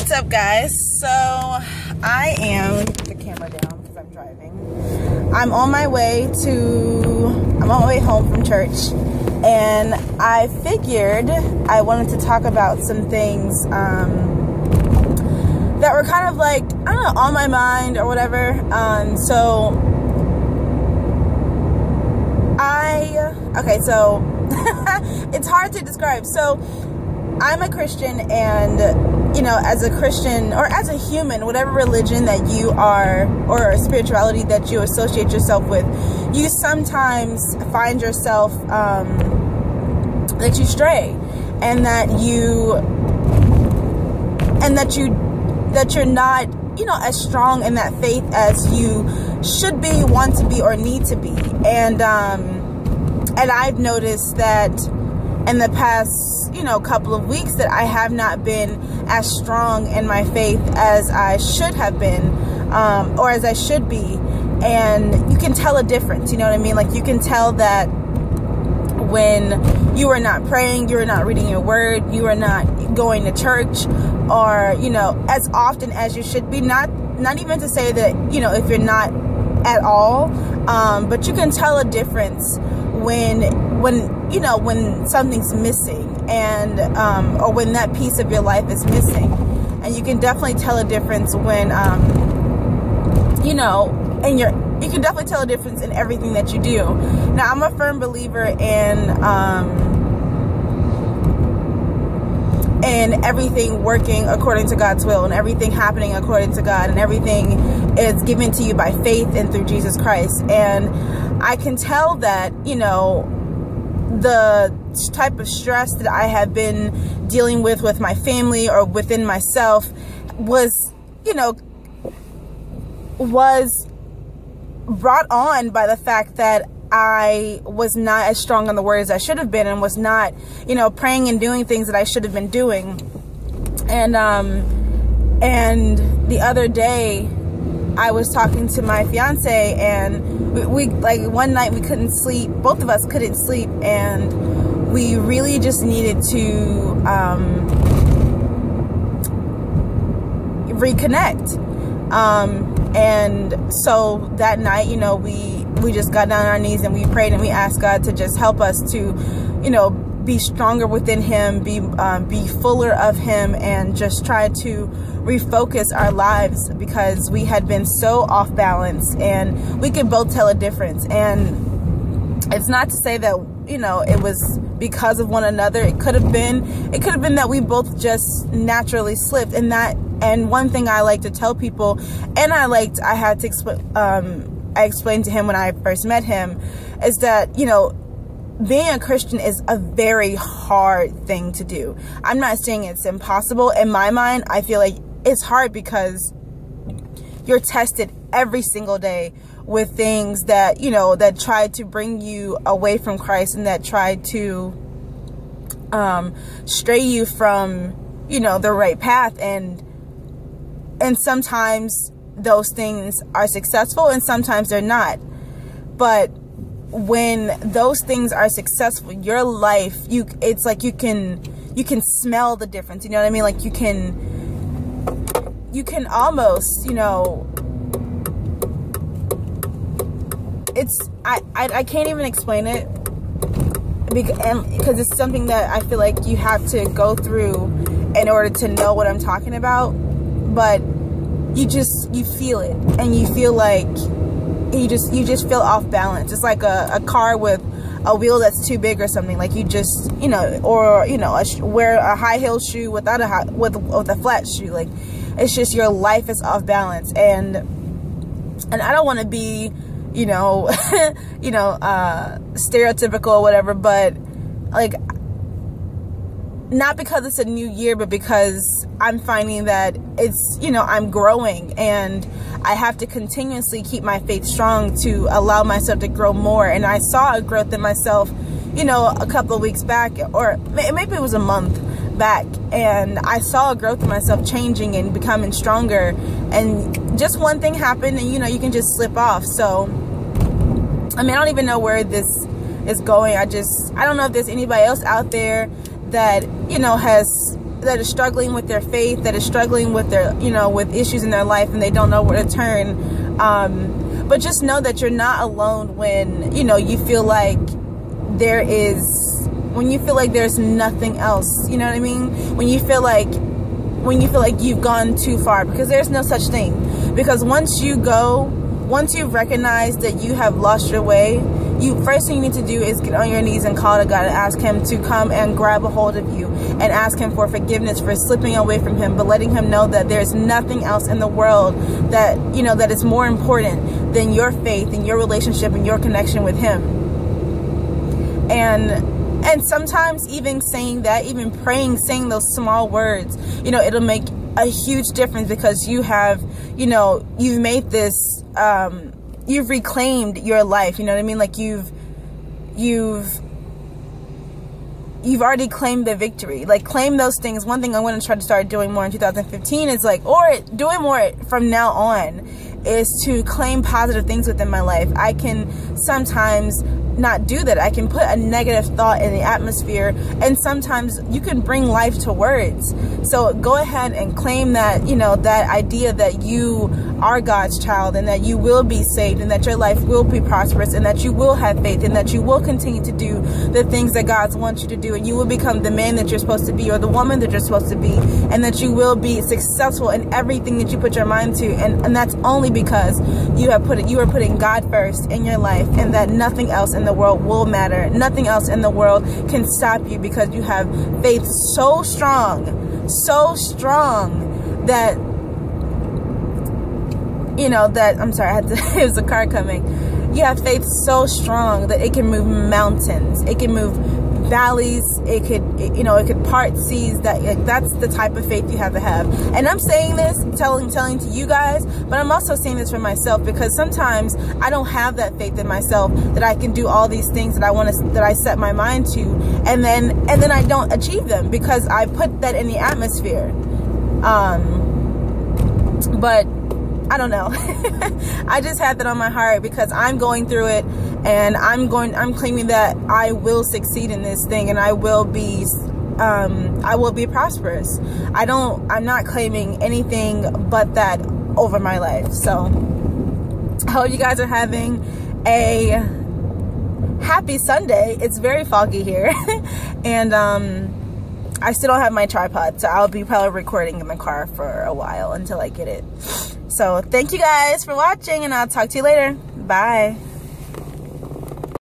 What's up, guys? So I am, put the camera down because I'm driving. I'm on my way home from church, and I figured I wanted to talk about some things that were kind of like, I don't know, on my mind or whatever. So it's hard to describe. So I'm a Christian, and, you know, as a Christian or as a human, whatever religion that you are or spirituality that you associate yourself with, you sometimes find yourself that you stray, and that you're not, you know, as strong in that faith as you should be, want to be, or need to be. And I've noticed that in the past, you know, couple of weeks that I have not been as strong in my faith as I should have been, or as I should be. And you can tell a difference, you know what I mean? Like, you can tell that when you are not praying, you are not reading your word, you are not going to church, or, you know, as often as you should be. Not even to say that, you know, if you're not at all, but you can tell a difference when you know, when something's missing, and or when that piece of your life is missing. And you can definitely tell a difference when you know, and you can definitely tell a difference in everything that you do. Now, I'm a firm believer in everything working according to God's will, and everything happening according to God, and everything is given to you by faith and through Jesus Christ. And I can tell that, you know, the type of stress that I have been dealing with my family or within myself was, you know, was brought on by the fact that I was not as strong on the word as I should have been, and was not, you know, praying and doing things that I should have been doing. And the other day I was talking to my fiance, and we like, one night we couldn't sleep, both of us couldn't sleep, and we really just needed to reconnect. And so that night, you know, we just got down on our knees and we prayed, and we asked God to just help us to, you know, be stronger within Him, be fuller of Him, and just try to refocus our lives, because we had been so off balance, and we could both tell a difference. And it's not to say that, you know, it was because of one another. It could have been that we both just naturally slipped. And one thing I like to tell people, and I had to I explained to him when I first met him, is that, you know, being a Christian is a very hard thing to do. I'm not saying it's impossible. In my mind, I feel like it's hard because you're tested every single day with things that, you know, that try to bring you away from Christ, and that try to stray you from, you know, the right path. And sometimes those things are successful, and sometimes they're not. But when those things are successful, your life, it's like you can smell the difference, you know what I mean? Like, you can almost, you know, it's, I can't even explain it, because it's something that I feel like you have to go through in order to know what I'm talking about. But you feel it, and you feel like you just feel off balance. It's like a car with a wheel that's too big or something. Like, you just, you know, or, you know, wear a high heel shoe without with a flat shoe. Like, it's just, your life is off balance. And I don't want to be, you know, you know, stereotypical or whatever, but like, not because it's a new year, but because I'm finding that it's, you know, I'm growing, and I have to continuously keep my faith strong to allow myself to grow more. And I saw a growth in myself, you know, a couple of weeks back, or maybe it was a month back, and I saw a growth in myself changing and becoming stronger. And just one thing happened, and, you know, you can just slip off. So, I mean, I don't even know where this is going. I don't know if there's anybody else out there that, you know, has that is struggling with their faith, that is struggling with their, with issues in their life, and they don't know where to turn. But just know that you're not alone when, you feel like when you feel like there's nothing else, you know what I mean? When you feel like you've gone too far, because there's no such thing. Because once you've recognized that you have lost your way, first thing you need to do is get on your knees and call to God and ask Him to come and grab a hold of you, and ask Him for forgiveness for slipping away from Him, but letting Him know that there's nothing else in the world that, that is more important than your faith and your relationship and your connection with Him. And sometimes even saying that, even praying, saying those small words, it'll make a huge difference, because you have, you've made this, you've reclaimed your life, you know what I mean? Like you've already claimed the victory. Like, claim those things. One thing I'm going to try to start doing more in 2015 is or doing more from now on, is to claim positive things within my life. I can sometimes not do that. I can put a negative thought in the atmosphere, and sometimes you can bring life to words. So go ahead and claim that, that idea that you are God's child, and that you will be saved, and that your life will be prosperous, and that you will have faith, and that you will continue to do the things that God wants you to do, and you will become the man that you're supposed to be, or the woman that you're supposed to be, and that you will be successful in everything that you put your mind to. And that's only because you are putting God first in your life, and that nothing else in the world will matter. Nothing else in the world can stop you, because you have faith so strong that, I'm sorry, it was a car coming. You have faith so strong that it can move mountains, it can move valleys, it could part seas. That's the type of faith you have to have. And I'm saying this, telling to you guys, but I'm also saying this for myself, because sometimes I don't have that faith in myself that I can do all these things that I set my mind to, and then I don't achieve them, because I put that in the atmosphere. But I don't know. I just had that on my heart, because I'm going through it, and I'm claiming that I will succeed in this thing, and I will be prosperous. I'm not claiming anything but that over my life. So I hope you guys are having a happy Sunday. It's very foggy here. And I still don't have my tripod, so I'll be probably recording in the car for a while until I get it. So thank you guys for watching, and I'll talk to you later. Bye.